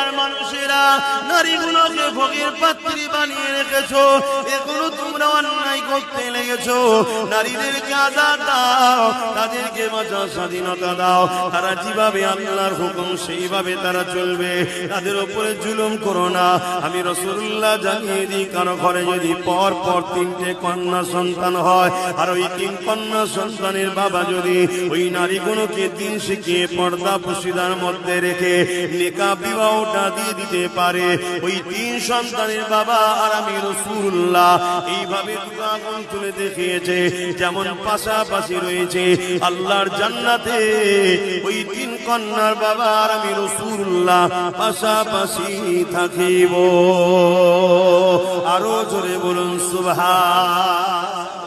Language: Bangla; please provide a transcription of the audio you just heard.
দুনিয়ার মানুষেরা নারীগুলোকে ভোগের পাত্রী বানিয়ে রেখেছো, এখনো তোমরা অন্যায় করতে লেগেছো। নারীদেরকে আজাদ দাও, তাদেরকে বাঁচার স্বাধীনতা দাও, তারা যেভাবে আল্লাহর হুকুম সেইভাবে তারা চলবে, তাদের উপরে জুলুম করো না। আমি রাসূলুল্লাহ জানিয়ে দিই, কারো ঘরে যদি পর পর 3টে কন্যা সন্তান হয়, আর ওই 3 কন্যা সন্তানের বাবা যদি ওই নারীগুলোকে দিন শিখিয়ে পর্দা পশিদার মধ্যে রেখে নিকাহ বিবাহটা দিয়ে দিতে পারে, ওই 3 সন্তানের বাবা আর আমি রাসূলুল্লাহ এইভাবে দুটো আগুন তুলে দেখিয়েছে, যেমন পাশাপাশি রয়েছে আল্লাহর জান্নাতে ওই 3 কন্যার বাবা আর আমি রাসূলুল্লাহ পাশাপাশি থাকিব। আরো জোরে বলুন সুবহান।